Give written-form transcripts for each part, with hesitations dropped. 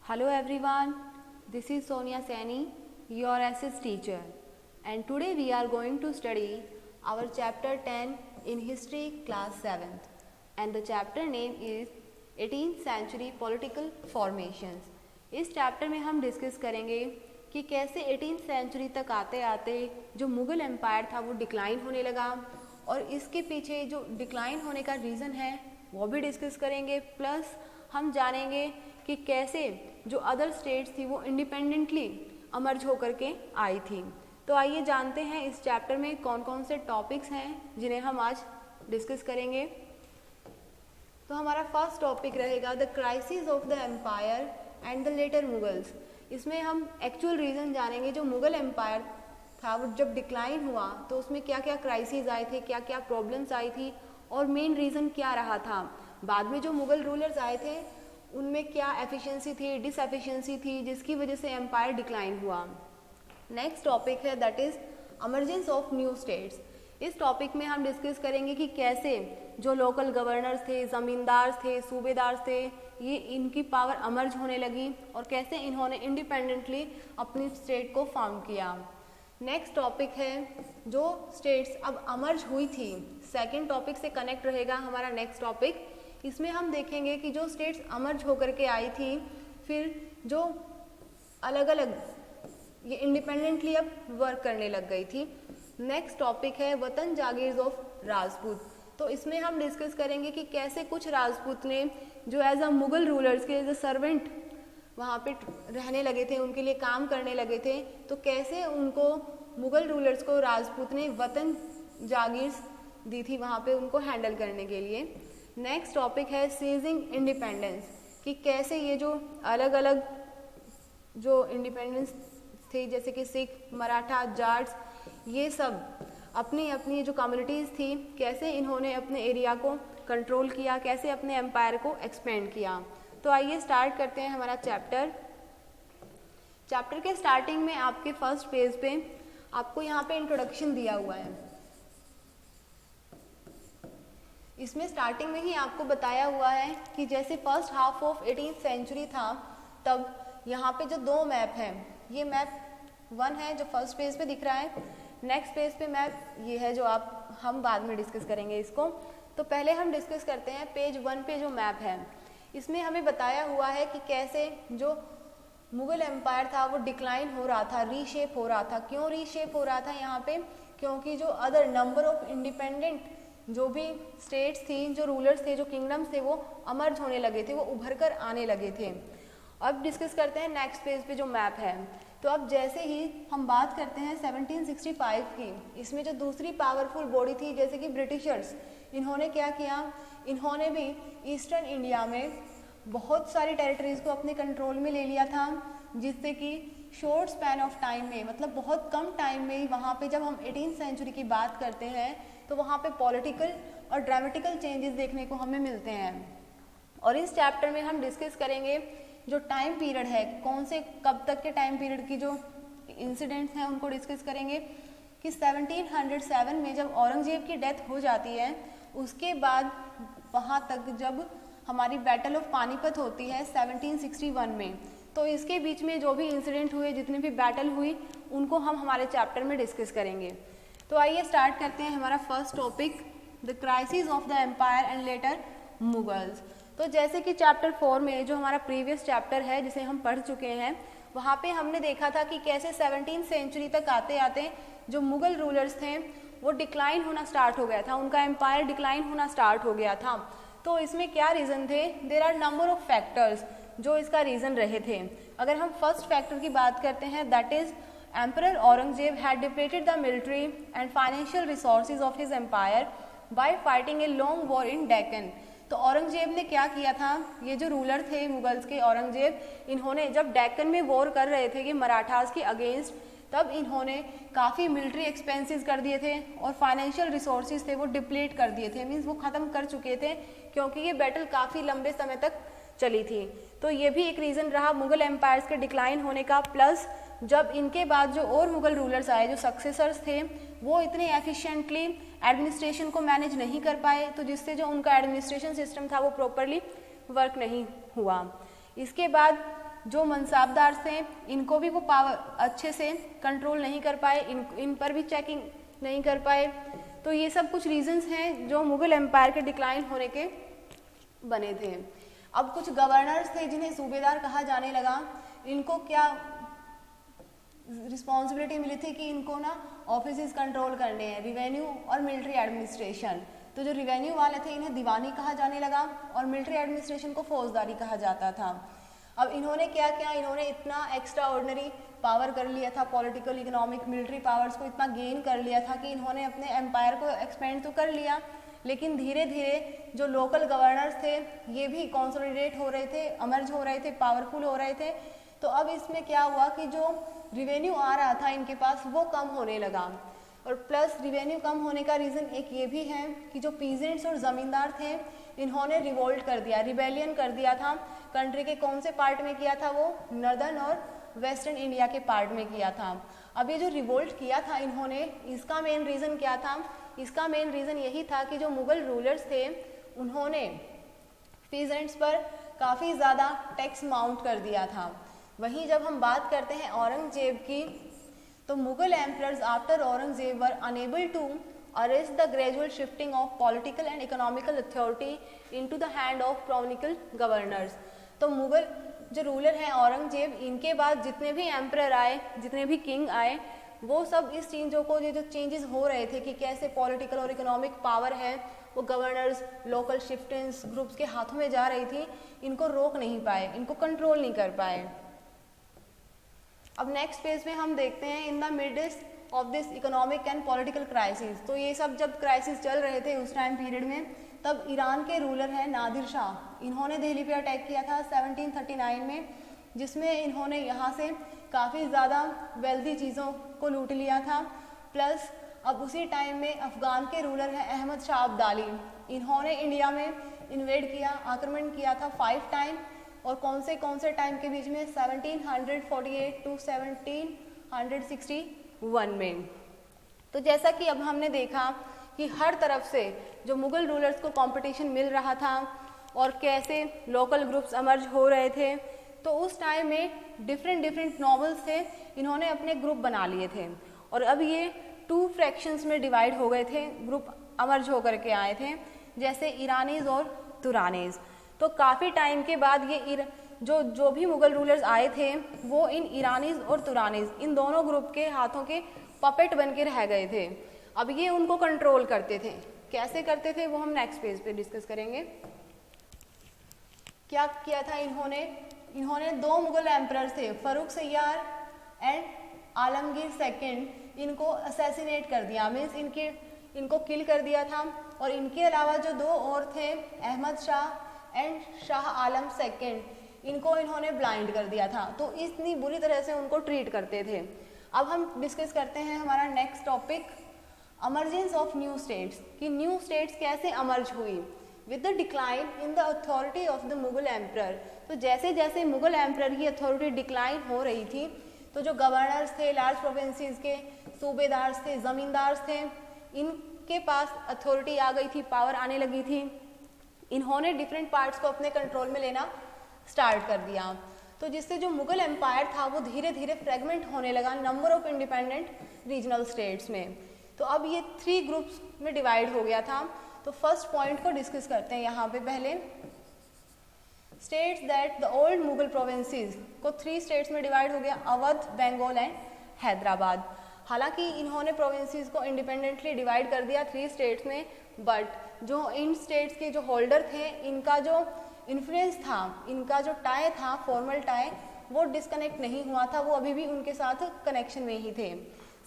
Hello everyone, this is Sonia Saini, your SS teacher, and today we are going to study our chapter 10 in history class 7th, and the chapter name is 18th century political formations. इस chapter में हम discuss करेंगे कि कैसे 18th century तक आते आते जो मुग़ल एम्पायर था वो डिक्लाइन होने लगा और इसके पीछे जो डिक्लाइन होने का रीज़न है वो भी डिस्कस करेंगे। प्लस हम जानेंगे कि कैसे जो अदर स्टेट्स थी वो इंडिपेंडेंटली अमर्ज होकर के आई थी। तो आइए जानते हैं इस चैप्टर में कौन कौन से टॉपिक्स हैं जिन्हें हम आज डिस्कस करेंगे। तो हमारा फर्स्ट टॉपिक रहेगा the crisis of the empire and the later Mughals. इसमें हम एक्चुअल रीज़न जानेंगे जो मुग़ल एम्पायर था वो जब डिक्लाइन हुआ तो उसमें क्या क्या क्राइसिस आए थे, क्या क्या प्रॉब्लम्स आई थी और मेन रीज़न क्या रहा था। बाद में जो मुग़ल रूलर्स आए थे उनमें क्या एफिशिएंसी थी, डिसएफिशिएंसी थी जिसकी वजह से एम्पायर डिक्लाइन हुआ। नेक्स्ट टॉपिक है that is emergence of new states. इस टॉपिक में हम डिस्कस करेंगे कि कैसे जो लोकल गवर्नर्स थे, ज़मींदार थे, सूबेदार थे, ये इनकी पावर अमर्ज होने लगी और कैसे इन्होंने इंडिपेंडेंटली अपनी स्टेट को फाउंड किया। नेक्स्ट टॉपिक है जो स्टेट्स अब अमर्ज हुई थी, सेकंड टॉपिक से कनेक्ट रहेगा हमारा नेक्स्ट टॉपिक। इसमें हम देखेंगे कि जो स्टेट्स अमर्ज होकर के आई थी फिर जो अलग अलग ये इंडिपेंडेंटली अब वर्क करने लग गई थी। नेक्स्ट टॉपिक है वतन जागीर्स ऑफ राजपूत। तो इसमें हम डिस्कस करेंगे कि कैसे कुछ राजपूत ने जो एज अ मुग़ल रूलर्स के एज अ सर्वेंट वहाँ पे रहने लगे थे, उनके लिए काम करने लगे थे, तो कैसे उनको मुग़ल रूलर्स को राजपूत ने वतन जागीर्स दी थी वहाँ पे उनको हैंडल करने के लिए। नेक्स्ट टॉपिक है सीजिंग इंडिपेंडेंस, कि कैसे ये जो अलग अलग जो इंडिपेंडेंस थे जैसे कि सिख, मराठा, जाट्स, ये सब अपनी अपनी जो कम्युनिटीज़ थी कैसे इन्होंने अपने एरिया को कंट्रोल किया, कैसे अपने एम्पायर को एक्सपेंड किया। तो आइए स्टार्ट करते हैं हमारा चैप्टर। चैप्टर के स्टार्टिंग में आपके फर्स्ट पेज पे आपको यहाँ पे इंट्रोडक्शन दिया हुआ है। इसमें स्टार्टिंग में ही आपको बताया हुआ है कि जैसे first half of 18th century था तब यहाँ पे जो दो मैप हैं, ये मैप 1 है जो फर्स्ट पेज पे दिख रहा है, नेक्स्ट पेज पे मैप ये है जो हम बाद में डिस्कस करेंगे इसको। तो पहले हम डिस्कस करते हैं पेज 1 पे जो मैप है। इसमें हमें बताया हुआ है कि कैसे जो मुग़ल एम्पायर था वो डिक्लाइन हो रहा था, रीशेप हो रहा था। क्यों रीशेप हो रहा था यहाँ पे? क्योंकि जो अदर नंबर ऑफ इंडिपेंडेंट जो भी स्टेट्स थी, जो रूलर्स थे, जो किंगडम्स थे वो अमर्ज होने लगे थे, वो उभर कर आने लगे थे। अब डिस्कस करते हैं नेक्स्ट पेज पे जो मैप है। तो अब जैसे ही हम बात करते हैं 1765 की, इसमें जो दूसरी पावरफुल बॉडी थी जैसे कि ब्रिटिशर्स, इन्होंने क्या किया, इन्होंने भी ईस्टर्न इंडिया में बहुत सारी टेरिटरीज़ को अपने कंट्रोल में ले लिया था, जिससे कि शॉर्ट स्पैन ऑफ टाइम में, मतलब बहुत कम टाइम में वहाँ पे जब हम 18th सेंचुरी की बात करते हैं तो वहाँ पे पॉलिटिकल और ड्रामेटिकल चेंजेस देखने को हमें मिलते हैं। और इस चैप्टर में हम डिस्कस करेंगे जो टाइम पीरियड है, कौन से कब तक के टाइम पीरियड की जो इंसिडेंट्स हैं उनको डिस्कस करेंगे कि 1707 में जब औरंगजेब की डेथ हो जाती है उसके बाद वहाँ तक जब हमारी बैटल ऑफ पानीपत होती है 1761 में, तो इसके बीच में जो भी इंसिडेंट हुए, जितनी भी बैटल हुई, उनको हम हमारे चैप्टर में डिस्कस करेंगे। तो आइए स्टार्ट करते हैं हमारा first topic the crisis of the empire and later Mughals. तो जैसे कि चैप्टर 4 में जो हमारा प्रीवियस चैप्टर है जिसे हम पढ़ चुके हैं, वहाँ पे हमने देखा था कि कैसे 17th सेंचुरी तक आते आते जो मुग़ल रूलर्स थे वो डिक्लाइन होना स्टार्ट हो गया था, उनका एम्पायर डिक्लाइन होना स्टार्ट हो गया था। तो इसमें क्या रीज़न थे? There are number of factors जो इसका रीज़न रहे थे। अगर हम फर्स्ट फैक्टर की बात करते हैं that is Emperor Aurangzeb had depleted the military and financial resources of his empire by fighting a long war in Deccan। तो औरंगजेब ने क्या किया था, ये जो रूलर थे मुगल्स के औरंगजेब, इन्होंने जब डेक्कन में वॉर कर रहे थे कि मराठास के अगेंस्ट, तब इन्होंने काफ़ी मिलिट्री एक्सपेंसेस कर दिए थे और फाइनेंशियल रिसोर्सेज थे वो डिप्लीट कर दिए थे, मीन्स वो ख़त्म कर चुके थे क्योंकि ये बैटल काफ़ी लंबे समय तक चली थी। तो ये भी एक रीज़न रहा मुग़ल एम्पायर्स के डिक्लाइन होने का। प्लस जब इनके बाद जो और मुग़ल रूलर्स आए, जो सक्सेसर्स थे, वो इतने एफिशिएंटली एडमिनिस्ट्रेशन को मैनेज नहीं कर पाए, तो जिससे जो उनका एडमिनिस्ट्रेशन सिस्टम था वो प्रॉपरली वर्क नहीं हुआ। इसके बाद जो मनसाबदार थे इनको भी वो पावर अच्छे से कंट्रोल नहीं कर पाए, इन पर भी चेकिंग नहीं कर पाए। तो ये सब कुछ रीजंस हैं जो मुगल एम्पायर के डिक्लाइन होने के बने थे। अब कुछ गवर्नर्स थे जिन्हें सूबेदार कहा जाने लगा, इनको क्या रिस्पॉन्सिबिलिटी मिली थी कि इनको ना ऑफिसेस कंट्रोल करने हैं, रिवेन्यू और मिलिट्री एडमिनिस्ट्रेशन। तो जो रिवेन्यू वाले थे इन्हें दीवानी कहा जाने लगा और मिलिट्री एडमिनिस्ट्रेशन को फौजदारी कहा जाता था। अब इन्होंने क्या किया, इन्होंने इतना एक्स्ट्रा ऑर्डिनरी पावर कर लिया था, पॉलिटिकल, इकोनॉमिक, मिलिट्री पावर्स को इतना गेन कर लिया था कि इन्होंने अपने एम्पायर को एक्सपेंड तो कर लिया, लेकिन धीरे धीरे जो लोकल गवर्नर्स थे ये भी कंसोलिडेट हो रहे थे, अमर्ज हो रहे थे, पावरफुल हो रहे थे। तो अब इसमें क्या हुआ कि जो रिवेन्यू आ रहा था इनके पास वो कम होने लगा, और प्लस रिवेन्यू कम होने का रीज़न एक ये भी है कि जो पीजेंट्स और ज़मींदार थे इन्होंने रिवोल्ट कर दिया, रिबेलियन कर दिया था। कंट्री के कौन से पार्ट में किया था, वो नॉर्दर्न और वेस्टर्न इंडिया के पार्ट में किया था। अब ये जो रिवोल्ट किया था इन्होंने, इसका मेन रीज़न क्या था, इसका मेन रीज़न यही था कि जो मुग़ल रूलर्स थे उन्होंने पीजेंट्स पर काफ़ी ज़्यादा टैक्स माउंट कर दिया था। वहीं जब हम बात करते हैं औरंगजेब की, तो Mughal emperors after Aurangzeb were unable to arrest the gradual shifting of political and economical authority into the hand of provincial governors. तो मुगल जो रूलर हैं औरंगजेब, इनके बाद जितने भी एम्परर आए, जितने भी किंग आए, वो सब इस चीज़ों को, ये जो चेंजेस हो रहे थे कि कैसे पॉलिटिकल और इकोनॉमिक पावर है वो गवर्नर्स, लोकल शिफ्टिंग्स ग्रुप्स के हाथों में जा रही थी, इनको रोक नहीं पाए, इनको कंट्रोल नहीं कर पाए। अब नेक्स्ट पेज में हम देखते हैं in the midst of this economic and political crisis. तो ये सब जब क्राइसिस चल रहे थे उस टाइम पीरियड में, तब ईरान के रूलर हैं नादिर शाह, इन्होंने दिल्ली पे अटैक किया था 1739 में, जिसमें इन्होंने यहाँ से काफ़ी ज़्यादा वेल्दी चीज़ों को लूट लिया था। प्लस अब उसी टाइम में अफ़गान के रूलर हैं अहमद शाह अब्दाली, इन्होंने इंडिया में इन्वेड किया, आक्रमण किया था 5 टाइम, और कौन से टाइम के बीच में 1748 टू 1761 में। तो जैसा कि अब हमने देखा कि हर तरफ से जो मुग़ल रूलर्स को कंपटीशन मिल रहा था और कैसे लोकल ग्रुप्स अमर्ज हो रहे थे, तो उस टाइम में डिफरेंट नॉवेल्स थे, इन्होंने अपने ग्रुप बना लिए थे और अब ये 2 फ्रैक्शंस में डिवाइड हो गए थे, ग्रुप अमर्ज होकर के आए थे, जैसे ईरानीज़ और तुरानीज़। तो काफ़ी टाइम के बाद ये जो भी मुग़ल रूलर्स आए थे वो इन ईरानीज़ और तुरानीज़, इन दोनों ग्रुप के हाथों के पपेट बन के रह गए थे। अब ये उनको कंट्रोल करते थे, कैसे करते थे वो हम नेक्स्ट पेज पे डिस्कस करेंगे। क्या किया था इन्होंने 2 मुग़ल एम्परर थे, फ़ारूक सैयार एंड आलमगीर सेकंड, इनको असैसिनेट कर दिया, मीन्स इनको किल कर दिया था। और इनके अलावा जो 2 और थे अहमद शाह एंड शाह आलम सेकंड, इनको इन्होंने ब्लाइंड कर दिया था। तो इतनी बुरी तरह से उनको ट्रीट करते थे। अब हम डिस्कस करते हैं हमारा next topic, emergence of new states, कि न्यू स्टेट्स कैसे अमर्ज हुई with the decline in the authority of the Mughal emperor. तो जैसे जैसे मुग़ल एम्परर की अथॉरिटी डिक्लाइन हो रही थी, तो जो गवर्नर्स थे, लार्ज प्रोविंसेस के सूबेदार थे, ज़मींदार थे, इनके पास अथॉरिटी आ गई थी, पावर आने लगी थी। इन्होंने डिफरेंट पार्ट्स को अपने कंट्रोल में लेना स्टार्ट कर दिया, तो जिससे जो मुग़ल एम्पायर था वो धीरे धीरे फ्रेगमेंट होने लगा number of independent regional states में। तो अब ये 3 ग्रुप्स में डिवाइड हो गया था। तो फर्स्ट पॉइंट को डिस्कस करते हैं यहाँ पे पहले। States that the old Mughal provinces को 3 स्टेट्स में डिवाइड हो गया, अवध, बंगाल एंड हैदराबाद। हालांकि इन्होंने प्रोविंसेस को इंडिपेंडेंटली डिवाइड कर दिया 3 स्टेट्स में, बट जो इन स्टेट्स के जो होल्डर थे, इनका जो इन्फ्लुएंस था, इनका जो टाई था, फॉर्मल टाई, वो डिस्कनेक्ट नहीं हुआ था, वो अभी भी उनके साथ कनेक्शन में ही थे।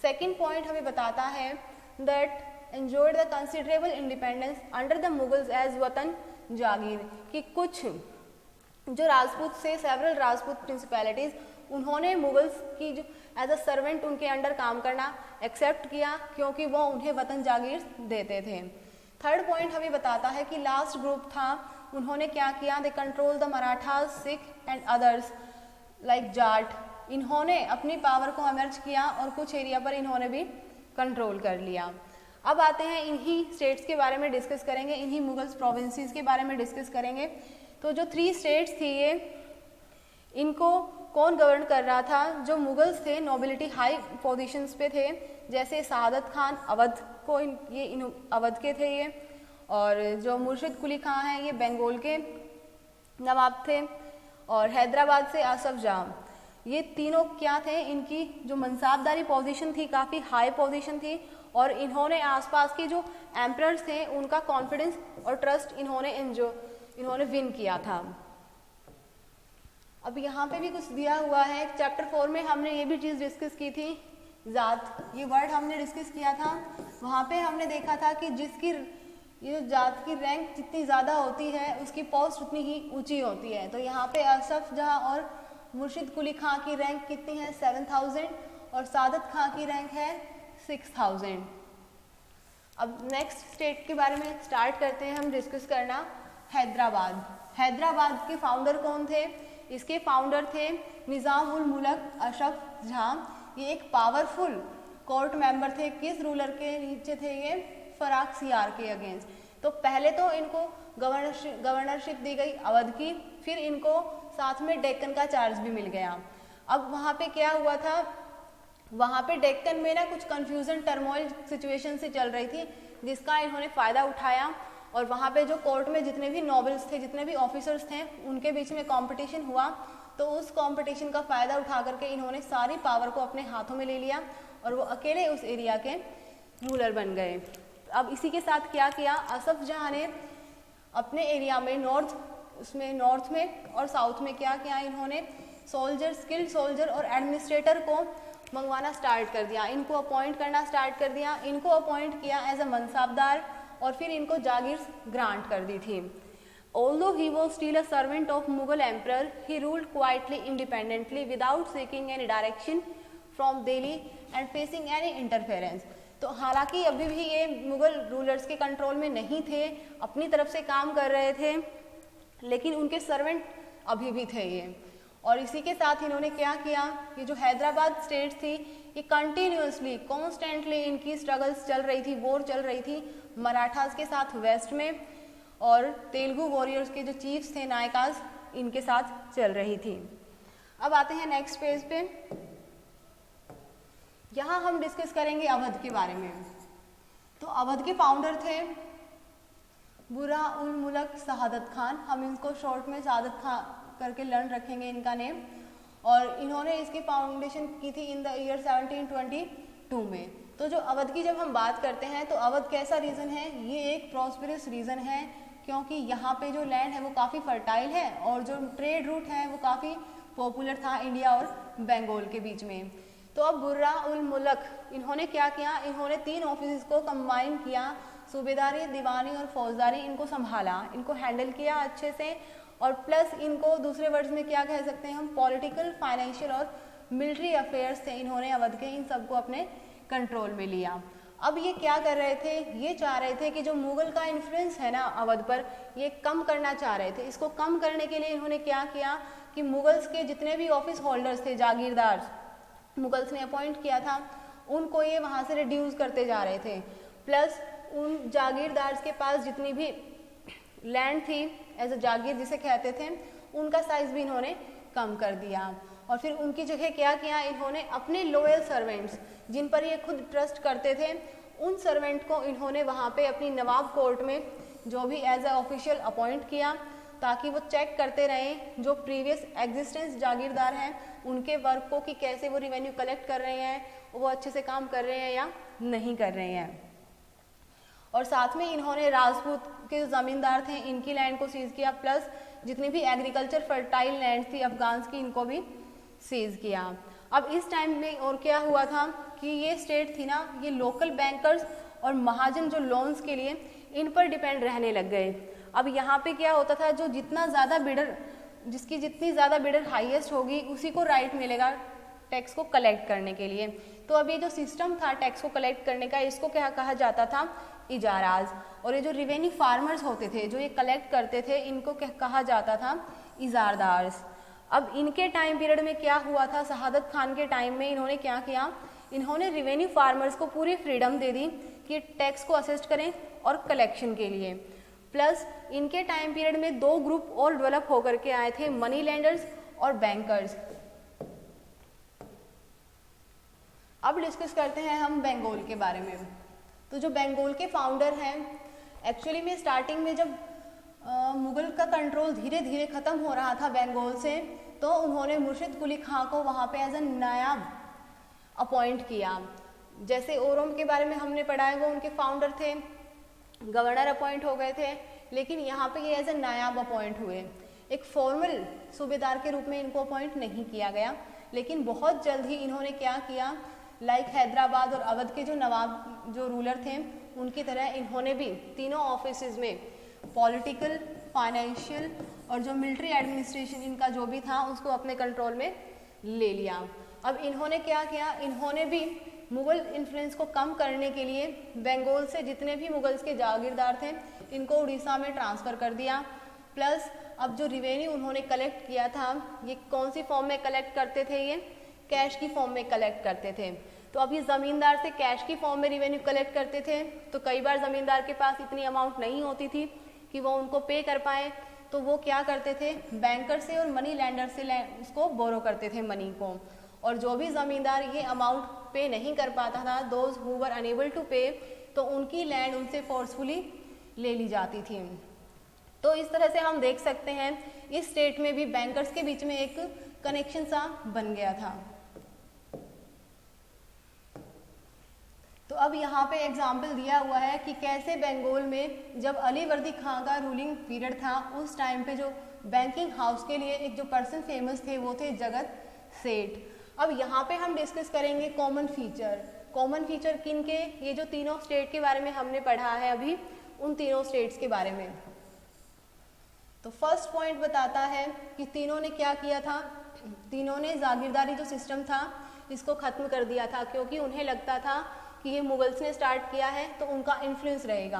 सेकेंड पॉइंट हमें बताता है that enjoyed the considerable independence under the Mughals as watan jagir, कि कुछ जो राजपूत से सेवरल राजपूत प्रिंसिपैलिटीज, उन्होंने मुगल्स की जो एज अ सर्वेंट उनके अंडर काम करना एक्सेप्ट किया, क्योंकि वो उन्हें वतन जागीर देते थे। थर्ड पॉइंट हमें बताता है कि लास्ट ग्रुप था, उन्होंने क्या किया, they control the Marathas, Sikh and others like Jat, इन्होंने अपनी पावर को अमर्ज किया और कुछ एरिया पर इन्होंने भी कंट्रोल कर लिया। अब आते हैं इन्हीं स्टेट्स के बारे में डिस्कस करेंगे, इन्हीं मुगल्स प्रोविंसेस के बारे में डिस्कस करेंगे। तो जो 3 स्टेट्स थी ये, इनको कौन गवर्न कर रहा था? जो मुगल्स थे, नोबिलिटी हाई पोजीशंस पे थे, जैसे शहादत खान अवध को अवध के थे ये, और जो मुर्शिद कुली खां हैं ये बंगाल के नवाब थे, और हैदराबाद से आसफ जहां, ये तीनों क्या थे? इनकी जो मनसाबदारी पोजीशन थी काफ़ी हाई पोजीशन थी, और इन्होंने आसपास के जो एम्परर्स थे उनका कॉन्फिडेंस और ट्रस्ट इन्होंने विन किया था। अब यहाँ पे भी कुछ दिया हुआ है। चैप्टर 4 में हमने ये भी चीज़ डिस्कस की थी, जात, ये वर्ड हमने डिस्कस किया था। वहाँ पे हमने देखा था कि ये जात की रैंक जितनी ज़्यादा होती है उसकी पोस्ट उतनी ही ऊंची होती है। तो यहाँ पे आसफ जहाँ और मुर्शिद कुली खां की रैंक कितनी है? 7000, और सादत खां की रैंक है 6000। अब नेक्स्ट स्टेट के बारे में स्टार्ट करते हैं हम डिस्कस करना, हैदराबाद। हैदराबाद के फाउंडर कौन थे? इसके फाउंडर थे निज़ाम उल मुल्क अशरफ जहां। ये एक पावरफुल कोर्ट मेंबर थे। किस रूलर के नीचे थे ये? फराख सियार के अगेंस्ट। तो पहले तो इनको गवर्नरशिप दी गई अवध की, फिर इनको साथ में डेक्कन का चार्ज भी मिल गया। अब वहाँ पे क्या हुआ था? वहाँ पे डेक्कन में ना कुछ कंफ्यूजन टर्मोइल सिचुएशन से चल रही थी, जिसका इन्होंने फ़ायदा उठाया, और वहाँ पे जो कोर्ट में जितने भी नोबल्स थे, जितने भी ऑफिसर्स थे, उनके बीच में कंपटीशन हुआ। तो उस कंपटीशन का फ़ायदा उठा करके इन्होंने सारी पावर को अपने हाथों में ले लिया, और वो अकेले उस एरिया के रूलर बन गए। अब इसी के साथ क्या किया? आसफ जहां ने अपने एरिया में नॉर्थ में और साउथ में क्या किया? इन्होंने स्किल्ड सोल्जर और एडमिनिस्ट्रेटर को मंगवाना स्टार्ट कर दिया, इनको अपॉइंट करना स्टार्ट कर दिया। इनको अपॉइंट किया एज अ मनसाबदार, और फिर इनको जागीर ग्रांट कर दी थी। Although he was still a servant of Mughal emperor, he ruled quietly, independently, without seeking any direction from Delhi and facing any interference. तो हालांकि अभी भी ये मुगल रूलर्स के कंट्रोल में नहीं थे, अपनी तरफ से काम कर रहे थे, लेकिन उनके सर्वेंट अभी भी थे ये। और इसी के साथ इन्होंने क्या किया? ये जो हैदराबाद स्टेट थी, ये कंटिन्यूसली कॉन्स्टेंटली इनकी स्ट्रगल्स चल रही थी, वॉर चल रही थी मराठास के साथ वेस्ट में, और तेलुगु वॉरियर्स के जो चीफ्स थे, नायकास, इनके साथ चल रही थी। अब आते हैं नेक्स्ट पेज पे। यहाँ हम डिस्कस करेंगे अवध के बारे में। तो अवध के फाउंडर थे बुरहा उल मुल्क शहादत खान, हम इनको शॉर्ट में शहादत खान करके लर्न रखेंगे इनका नेम। और इन्होंने इसकी फाउंडेशन की थी इन द ईयर 1722 में। तो जो अवध की जब हम बात करते हैं तो अवध कैसा रीजन है? ये एक प्रॉस्पेरस रीजन है, क्योंकि यहाँ पे जो लैंड है वो काफ़ी फर्टाइल है, और जो ट्रेड रूट है वो काफ़ी पॉपुलर था इंडिया और बंगाल के बीच में। तो अब बुर्रा उल मुल्क इन्होंने क्या किया? इन्होंने 3 ऑफिस को कंबाइन किया, सूबेदारी, दीवानी और फौजदारी, इनको संभाला, इनको हैंडल किया अच्छे से, और प्लस इनको दूसरे वर्ड्स में क्या कह सकते हैं हम, पॉलिटिकल, फाइनेंशियल और मिलिट्री अफेयर्स थे इन्होंने अवध के, इन सबको अपने कंट्रोल में लिया। अब ये क्या कर रहे थे? ये चाह रहे थे कि जो मुगल का इन्फ्लुएंस है ना अवध पर, ये कम करना चाह रहे थे। इसको कम करने के लिए इन्होंने क्या किया कि मुगल्स के जितने भी ऑफिस होल्डर्स थे, जागीरदार मुगल्स ने अपॉइंट किया था, उनको ये वहाँ से रिड्यूस करते जा रहे थे। प्लस उन जागीरदार्स के पास जितनी भी लैंड थी एज अ जागीर जिसे कहते थे, उनका साइज भी इन्होंने कम कर दिया। और फिर उनकी जगह क्या किया? इन्होंने अपने लोयल सर्वेंट्स, जिन पर ये खुद ट्रस्ट करते थे, उन सर्वेंट को इन्होंने वहाँ पे अपनी नवाब कोर्ट में जो भी एज अ ऑफिशियल अपॉइंट किया, ताकि वो चेक करते रहें जो प्रीवियस एग्जिस्टेंस जागीरदार हैं उनके वर्क को, कि कैसे वो रिवेन्यू कलेक्ट कर रहे हैं, वो अच्छे से काम कर रहे हैं या नहीं कर रहे हैं। और साथ में इन्होंने राजपूत के जो ज़मींदार थे इनकी लैंड को सीज किया, प्लस जितनी भी एग्रीकल्चर फर्टाइल लैंड थी अफगान्स की, इनको भी सीज किया। अब इस टाइम में और क्या हुआ था कि ये स्टेट थी ना, ये लोकल बैंकर्स और महाजन जो लोन्स के लिए इन पर डिपेंड रहने लग गए। अब यहाँ पे क्या होता था, जो जितना ज़्यादा बिडर, जिसकी जितनी ज़्यादा बिडर हाईएस्ट होगी उसी को राइट मिलेगा टैक्स को कलेक्ट करने के लिए। तो अब ये जो सिस्टम था टैक्स को कलेक्ट करने का, इसको क्या कहा जाता था? इजाराज। और ये जो रिवेन्यू फार्मर्स होते थे जो ये कलेक्ट करते थे, इनको क्या कहा जाता था? इजारदार्स। अब इनके टाइम पीरियड में क्या हुआ था? शहादत खान के टाइम में इन्होंने क्या किया? इन्होंने रिवेन्यू फार्मर्स को पूरी फ्रीडम दे दी कि टैक्स को असिस्ट करें और कलेक्शन के लिए। प्लस इनके टाइम पीरियड में 2 ग्रुप और डेवलप होकर के आए थे, मनी लैंडर्स और बैंकर्स। अब डिस्कस करते हैं हम बंगाल के बारे में। तो जो बंगाल के फाउंडर हैं, एक्चुअली में स्टार्टिंग में जब मुगल का कंट्रोल धीरे धीरे ख़त्म हो रहा था बंगाल से, तो उन्होंने मुर्शिद कुली खां को वहाँ पे एज ए नायाब अपॉइंट किया। जैसे ओरम के बारे में हमने पढ़ा है, वो उनके फाउंडर थे, गवर्नर अपॉइंट हो गए थे, लेकिन यहाँ पे ये एज ए नायाब अपॉइंट हुए। एक फॉर्मल सूबेदार के रूप में इनको अपॉइंट नहीं किया गया, लेकिन बहुत जल्द ही इन्होंने क्या किया, लाइक हैदराबाद और अवध के जो नवाब जो रूलर थे उनकी तरह इन्होंने भी तीनों ऑफिसेज में पॉलिटिकल, फाइनेंशियल और जो मिलिट्री एडमिनिस्ट्रेशन इनका जो भी था उसको अपने कंट्रोल में ले लिया। अब इन्होंने क्या किया, इन्होंने भी मुगल इन्फ्लुएंस को कम करने के लिए बंगाल से जितने भी मुगल्स के जागीरदार थे इनको उड़ीसा में ट्रांसफ़र कर दिया। प्लस अब जो रिवेन्यू उन्होंने कलेक्ट किया था, ये कौन सी फॉर्म में कलेक्ट करते थे, ये कैश की फॉर्म में कलेक्ट करते थे। तो अब ये ज़मींदार से कैश की फॉर्म में रिवेन्यू कलेक्ट करते थे, तो कई बार ज़मींदार के पास इतनी अमाउंट नहीं होती थी कि वो उनको पे कर पाएँ, तो वो क्या करते थे, बैंकर से और मनी लैंडर से उसको बोरो करते थे मनी को। और जो भी ज़मींदार ये अमाउंट पे नहीं कर पाता था, those who were unable to pay, तो उनकी लैंड उनसे फोर्सफुली ले ली जाती थी। तो इस तरह से हम देख सकते हैं इस स्टेट में भी बैंकर्स के बीच में एक कनेक्शन सा बन गया था। तो अब यहाँ पे एग्जाम्पल दिया हुआ है कि कैसे बंगाल में जब अली वर्दी खां का रूलिंग पीरियड था, उस टाइम पे जो बैंकिंग हाउस के लिए एक जो पर्सन फेमस थे वो थे जगत सेठ। अब यहाँ पे हम डिस्कस करेंगे कॉमन फीचर किन के, ये जो तीनों स्टेट के बारे में हमने पढ़ा है अभी, उन तीनों स्टेट्स के बारे में। तो फर्स्ट पॉइंट बताता है कि तीनों ने क्या किया था, तीनों ने जागीरदारी जो सिस्टम था इसको ख़त्म कर दिया था, क्योंकि उन्हें लगता था कि ये मुगल्स ने स्टार्ट किया है तो उनका इन्फ्लुएंस रहेगा।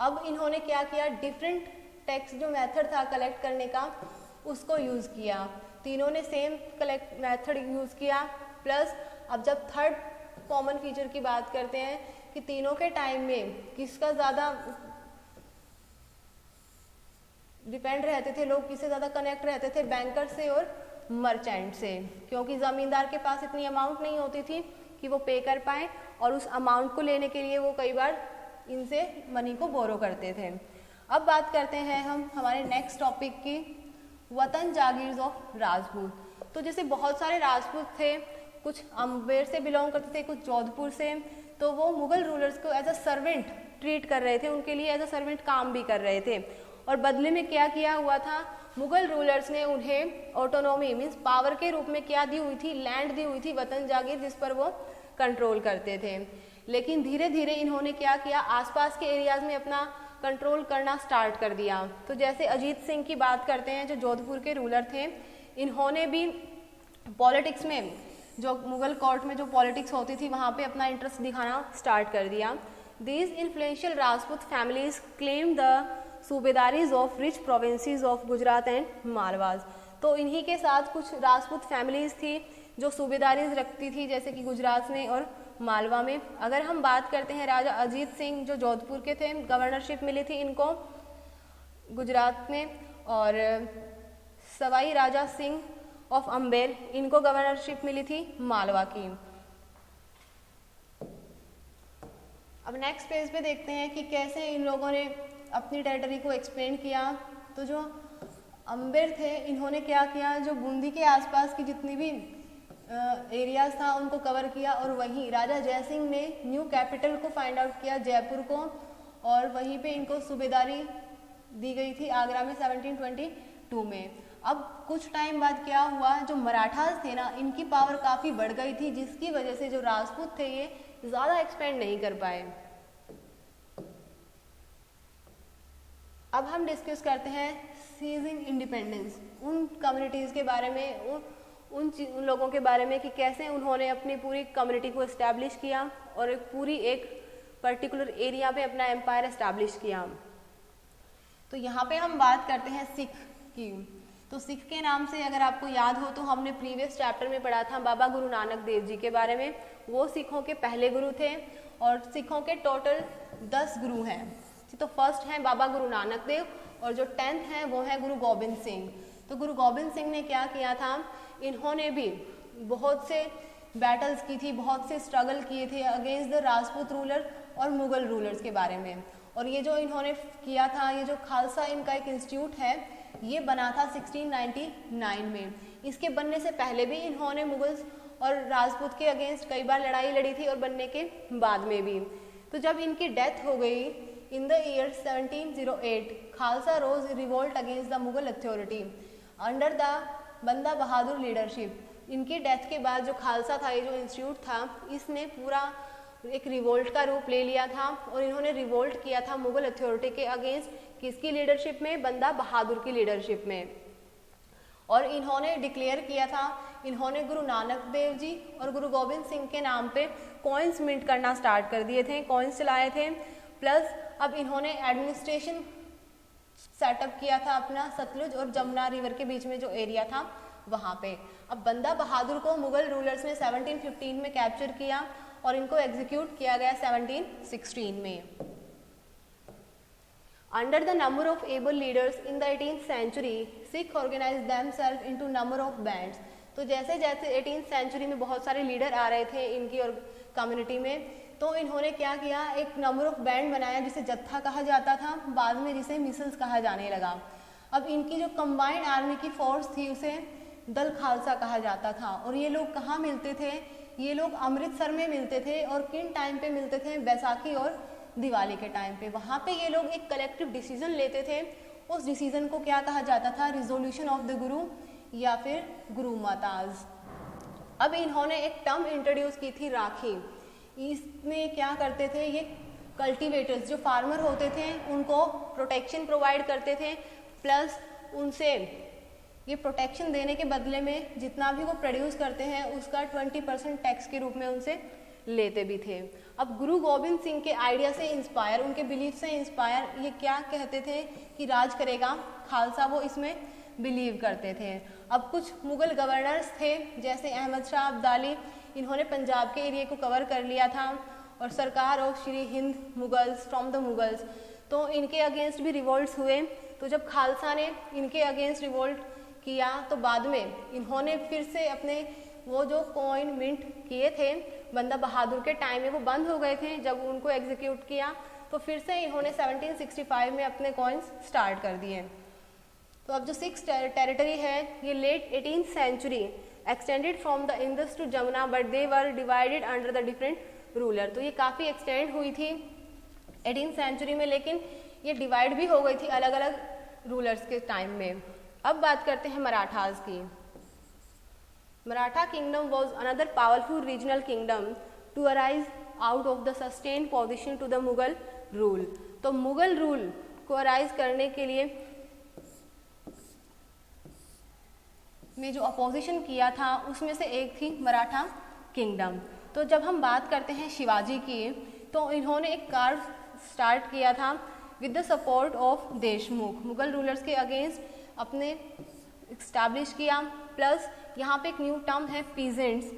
अब इन्होंने क्या किया, डिफरेंट टैक्स जो मेथड था कलेक्ट करने का उसको यूज़ किया। तीनों ने सेम कलेक्ट मेथड यूज़ किया। प्लस अब जब थर्ड कॉमन फीचर की बात करते हैं कि तीनों के टाइम में किसका ज़्यादा डिपेंड रहते थे लोग, किससे ज़्यादा कनेक्ट रहते थे, बैंकर से और मर्चेंट से, क्योंकि ज़मींदार के पास इतनी अमाउंट नहीं होती थी कि वो पे कर पाएँ, और उस अमाउंट को लेने के लिए वो कई बार इनसे मनी को बोरो करते थे। अब बात करते हैं हम हमारे नेक्स्ट टॉपिक की, वतन जागीर्स ऑफ राजपूत। तो जैसे बहुत सारे राजपूत थे, कुछ अम्बेर से बिलोंग करते थे, कुछ जोधपुर से, तो वो मुगल रूलर्स को एज अ सर्वेंट ट्रीट कर रहे थे, उनके लिए एज अ सर्वेंट काम भी कर रहे थे। और बदले में क्या किया हुआ था, मुगल रूलर्स ने उन्हें ऑटोनॉमी मीन्स पावर के रूप में क्या दी हुई थी, लैंड दी हुई थी, वतन जागीर, जिस पर वो कंट्रोल करते थे। लेकिन धीरे धीरे इन्होंने क्या किया, आसपास के एरियाज में अपना कंट्रोल करना स्टार्ट कर दिया। तो जैसे अजीत सिंह की बात करते हैं जो जोधपुर के रूलर थे, इन्होंने भी पॉलिटिक्स में, जो मुगल कोर्ट में जो पॉलिटिक्स होती थी वहाँ पे अपना इंटरेस्ट दिखाना स्टार्ट कर दिया। These influential Rajput families claim the सूबेदारीज of rich provinces of Gujarat and मालवाज। तो इन्हीं के साथ कुछ राजपूत फैमिलीज थी जो सूबेदारीज रखती थी, जैसे कि गुजरात में और मालवा में। अगर हम बात करते हैं राजा अजीत सिंह जो जोधपुर के थे, गवर्नरशिप मिली थी इनको गुजरात में, और सवाई राजा सिंह ऑफ अम्बेर, इनको गवर्नरशिप मिली थी मालवा की। अब नेक्स्ट पेज पे देखते हैं कि कैसे इन लोगों ने अपनी टेरिटरी को एक्सपेंड किया। तो जो अम्बेर थे इन्होंने क्या किया, जो बूंदी के आसपास की जितनी भी एरियाज था उनको कवर किया, और वहीं राजा जयसिंह ने न्यू कैपिटल को फाइंड आउट किया, जयपुर को, और वहीं पे इनको सूबेदारी दी गई थी आगरा में 1722 में। अब कुछ टाइम बाद क्या हुआ, जो मराठास थे ना, इनकी पावर काफ़ी बढ़ गई थी, जिसकी वजह से जो राजपूत थे ये ज़्यादा एक्सपेंड नहीं कर पाए। अब हम डिस्कस करते हैं सीजिंग इंडिपेंडेंस, उन कम्युनिटीज़ के बारे में, उन लोगों के बारे में कि कैसे उन्होंने अपनी पूरी कम्युनिटी को इस्टेब्लिश किया और एक पर्टिकुलर एरिया पे अपना एम्पायर इस्टेब्लिश किया। तो यहाँ पे हम बात करते हैं सिख की। तो सिख के नाम से अगर आपको याद हो तो हमने प्रीवियस चैप्टर में पढ़ा था बाबा गुरु नानक देव जी के बारे में। वो सिखों के पहले गुरु थे और सिखों के टोटल 10 गुरु हैं। तो फर्स्ट हैं बाबा गुरु नानक देव और जो 10th हैं वो है गुरु गोबिंद सिंह। तो गुरु गोबिंद सिंह ने क्या किया था, इन्होंने भी बहुत से बैटल्स की थी, बहुत से स्ट्रगल किए थे अगेंस्ट द राजपूत रूलर और मुगल रूलर्स के बारे में। और ये जो इन्होंने किया था, ये जो खालसा इनका एक इंस्टीट्यूट है, ये बना था 1699 में। इसके बनने से पहले भी इन्होंने मुगल्स और राजपूत के अगेंस्ट कई बार लड़ाई लड़ी थी और बनने के बाद में भी। तो जब इनकी डेथ हो गई in the year 1708, Khalsa rose revolt against the Mughal authority under the Banda Bahadur leadership. इनकी डेथ के बाद जो खालसा था, ये जो इंस्टीट्यूट था, इसने पूरा एक रिवोल्ट का रूप ले लिया था और इन्होंने रिवोल्ट किया था मुगल अथॉरिटी के अगेंस्ट। किसकी लीडरशिप में? बंदा बहादुर की लीडरशिप में। और इन्होंने डिक्लेयर किया था, इन्होंने गुरु नानक देव जी और गुरु गोबिंद सिंह के नाम पे कॉइन्स मिंट करना स्टार्ट कर दिए थे, कॉइन्स चलाए थे। प्लस अब इन्होंने एडमिनिस्ट्रेशन सेटअप किया था अपना सतलुज और जमुना रिवर के बीच में जो एरिया था वहाँ पे। अब बंदा बहादुर को मुगल रूलर्स ने 1715 में कैप्चर किया और इनको एग्जीक्यूट किया गया 1716 में। Under the number of able leaders in the 18th century, Sikh organised themselves into number of bands. तो जैसे जैसे 18th सेंचुरी में बहुत सारे लीडर आ रहे थे इनकी और कम्युनिटी में, तो इन्होंने क्या किया, एक नंबर ऑफ बैंड बनाया जिसे जत्था कहा जाता था, बाद में जिसे मिसल्स कहा जाने लगा। अब इनकी जो कंबाइंड आर्मी की फोर्स थी उसे दल खालसा कहा जाता था। और ये लोग कहाँ मिलते थे? ये लोग अमृतसर में मिलते थे। और किन टाइम पे मिलते थे? बैसाखी और दिवाली के टाइम पे। वहाँ पे ये लोग एक कलेक्टिव डिसीजन लेते थे। उस डिसीजन को क्या कहा जाता था? रिजोल्यूशन ऑफ द गुरु या फिर गुरु माताज। अब इन्होंने एक टर्म इंट्रोड्यूस की थी, राखी। इसमें क्या करते थे, ये कल्टीवेटर्स जो फार्मर होते थे उनको प्रोटेक्शन प्रोवाइड करते थे, प्लस उनसे ये प्रोटेक्शन देने के बदले में जितना भी वो प्रोड्यूस करते हैं उसका 20% टैक्स के रूप में उनसे लेते भी थे। अब गुरु गोबिंद सिंह के आइडिया से इंस्पायर, उनके बिलीफ से इंस्पायर, ये क्या कहते थे कि राज करेगा खालसा, वो इसमें बिलीव करते थे। अब कुछ मुगल गवर्नर्स थे जैसे अहमद शाह अब्दाली, इन्होंने पंजाब के एरिया को कवर कर लिया था। और सरकार of Shri Hind Mughals from the Mughals, तो इनके अगेंस्ट भी रिवोल्ट्स हुए। तो जब खालसा ने इनके अगेंस्ट रिवोल्ट किया तो बाद में इन्होंने फिर से अपने वो जो कॉइन मिंट किए थे बंदा बहादुर के टाइम में, वो बंद हो गए थे। जब उनको एग्जीक्यूट किया तो फिर से इन्होंने 1765 में अपने कॉइन्स स्टार्ट कर दिए। तो अब जो 6 टेरिटरी है ये late 18th century extended from the Indus to Jamuna, but they were divided under the different ruler. तो ये काफ़ी एक्सटेंड हुई थी 18th सेंचुरी में, लेकिन ये डिवाइड भी हो गई थी अलग अलग रूलर्स के टाइम में। अब बात करते हैं मराठास की। Maratha kingdom was another powerful regional kingdom to arise out of the sustain position to the Mughal rule. तो मुगल रूल को अराइज करने के लिए में जो अपोजिशन किया था उसमें से एक थी मराठा किंगडम। तो जब हम बात करते हैं शिवाजी की, तो इन्होंने एक कार्य स्टार्ट किया था with the support of Deshmukh, Mughal rulers के अगेंस्ट अपने इस्टेब्लिश किया। प्लस यहाँ पे एक न्यू टर्म है पीजेंट्स,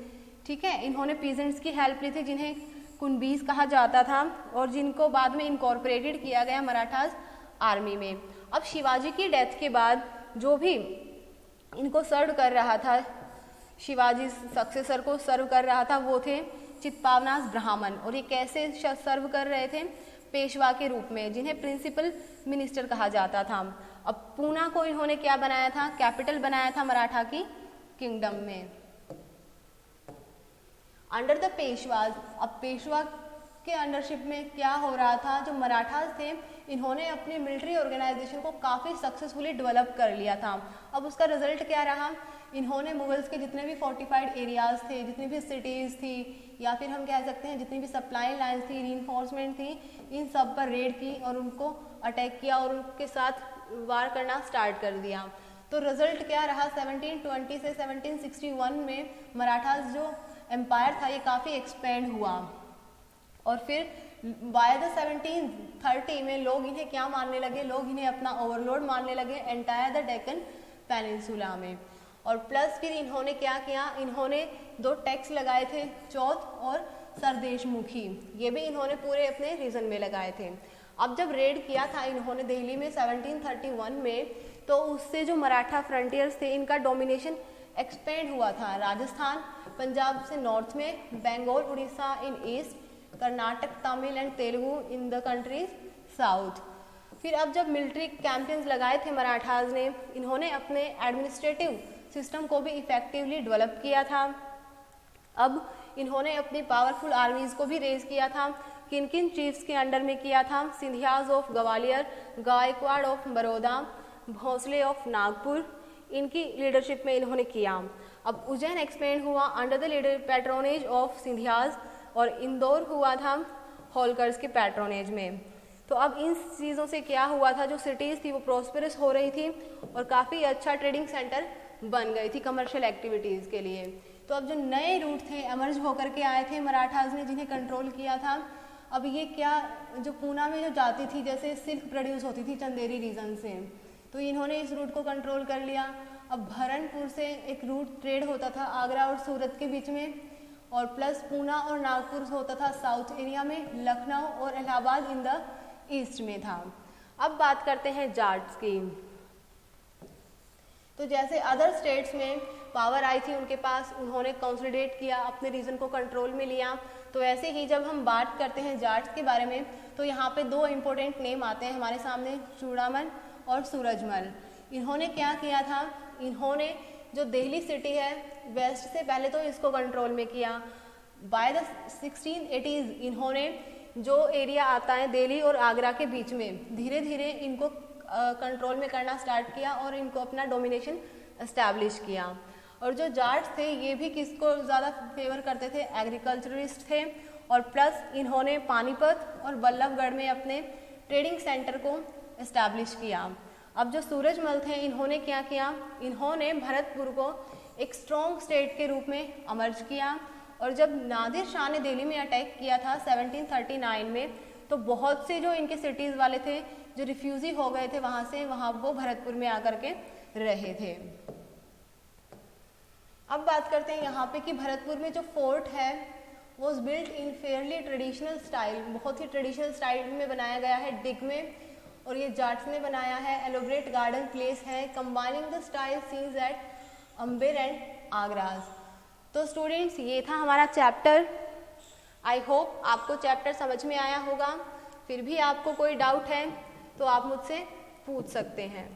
ठीक है, इन्होंने पीजेंट्स की हेल्प ली थी जिन्हें कुनबीस कहा जाता था और जिनको बाद में इनकॉर्पोरेटेड किया गया मराठास आर्मी में। अब शिवाजी की डेथ के बाद जो भी इनको सर्व कर रहा था, शिवाजी सक्सेसर को सर्व कर रहा था, वो थे चित्पावनास ब्राह्मण। और ये कैसे सर्व कर रहे थे? पेशवा के रूप में, जिन्हें प्रिंसिपल मिनिस्टर कहा जाता था। अब पूना को इन्होंने क्या बनाया था? कैपिटल बनाया था मराठा की किंगडम में अंडर द पेशवाज। अब पेशवा के अंडरशिप में क्या हो रहा था? जो मराठास थे इन्होंने अपनी मिलिट्री ऑर्गेनाइजेशन को काफ़ी सक्सेसफुली डेवलप कर लिया था। अब उसका रिजल्ट क्या रहा? इन्होंने मुगल्स के जितने भी फोर्टिफाइड एरियाज थे, जितनी भी सिटीज़ थी, या फिर हम कह सकते हैं जितनी भी सप्लाई लाइन्स थी, रीइंफोर्समेंट थी, इन सब पर रेड की और उनको अटैक किया और उनके साथ वार करना स्टार्ट कर दिया। तो रिजल्ट क्या रहा? 1720 से 1761 में मराठास जो एम्पायर था ये काफ़ी एक्सपेंड हुआ। और फिर बाय द 1730 में लोग इन्हें क्या मानने लगे? लोग इन्हें अपना ओवरलोड मानने लगे एंटायर द डेक्कन पेनिनसुला में। और प्लस फिर इन्होंने क्या किया? इन्होंने 2 टैक्स लगाए थे, चौथ और सरदेशमुखी, ये भी इन्होंने पूरे अपने रीजन में लगाए थे। अब जब रेड किया था इन्होंने दिल्ली में 1731 में, तो उससे जो मराठा फ्रंटियर्स थे इनका डोमिनेशन एक्सपेंड हुआ था। राजस्थान पंजाब से नॉर्थ में, Bengal Orissa in east, Karnataka Tamil and Telugu in the countries south. फिर अब जब मिलिट्री कैंपेन्स लगाए थे मराठाज ने, इन्होंने अपने एडमिनिस्ट्रेटिव सिस्टम को भी इफेक्टिवली डेवलप किया था। अब इन्होंने अपनी पावरफुल आर्मीज को भी रेज किया था। किन किन चीफ्स के अंडर में किया था? Scindias of Gwalior, Gaekwad of Baroda, Bhonsle of Nagpur, इनकी लीडरशिप में इन्होंने किया। अब उज्जैन एक्सपेंड हुआ under the leader patronage of Scindias और इंदौर हुआ था होलकर्स के पैट्रोनेज में। तो अब इन चीज़ों से क्या हुआ था, जो सिटीज़ थी वो प्रॉस्पेरस हो रही थी और काफ़ी अच्छा ट्रेडिंग सेंटर बन गई थी कमर्शियल एक्टिविटीज़ के लिए। तो अब जो नए रूट थे एमर्ज होकर के आए थे मराठाज ने, जिन्हें कंट्रोल किया था। अब ये क्या, जो पूना में जो जाती थी, जैसे सिल्क प्रोड्यूस होती थी चंदेरी रीजन से, तो इन्होंने इस रूट को कंट्रोल कर लिया। अब भरनपुर से एक रूट ट्रेड होता था आगरा और सूरत के बीच में, और प्लस पूना और नागपुर होता था साउथ एरिया में, लखनऊ और इलाहाबाद इन द ईस्ट में था। अब बात करते हैं जाट्स की। तो जैसे अदर स्टेट्स में पावर आई थी उनके पास, उन्होंने कंसोलिडेट किया, अपने रीजन को कंट्रोल में लिया, तो ऐसे ही जब हम बात करते हैं जाट्स के बारे में, तो यहाँ पे दो इम्पोर्टेंट नेम आते हैं हमारे सामने, चूड़ामल और सूरजमल। इन्होंने क्या किया था, इन्होंने जो दिल्ली सिटी है वेस्ट से पहले तो इसको कंट्रोल में किया। बाय द 1680s इन्होंने जो एरिया आता है दिल्ली और आगरा के बीच में, धीरे धीरे इनको कंट्रोल में करना स्टार्ट किया और इनको अपना डोमिनेशन एस्टैब्लिश किया। और जो जाट्स थे ये भी किसको ज़्यादा फेवर करते थे, एग्रीकल्चरिस्ट थे, और प्लस इन्होंने पानीपत और बल्लभगढ़ में अपने ट्रेडिंग सेंटर को एस्टैब्लिश किया। अब जो सूरजमल थे इन्होंने क्या किया, इन्होंने भरतपुर को एक स्ट्रॉन्ग स्टेट के रूप में अमर्ज किया। और जब नादिर शाह ने दिल्ली में अटैक किया था 1739 में, तो बहुत से जो इनके सिटीज़ वाले थे जो रिफ्यूजी हो गए थे वहाँ से, वहाँ वो भरतपुर में आकर के रहे थे। अब बात करते हैं यहाँ पे कि भरतपुर में जो फोर्ट है was built in Fairlie traditional style, बहुत ही ट्रेडिशनल स्टाइल में बनाया गया है डिग में, और ये जाट्स ने बनाया है। एलोब्रेट गार्डन प्लेस है, combining the style seen at Amber and आगराज। तो स्टूडेंट्स ये था हमारा चैप्टर। आई होप आपको चैप्टर समझ में आया होगा। फिर भी आपको कोई डाउट है तो आप मुझसे पूछ सकते हैं।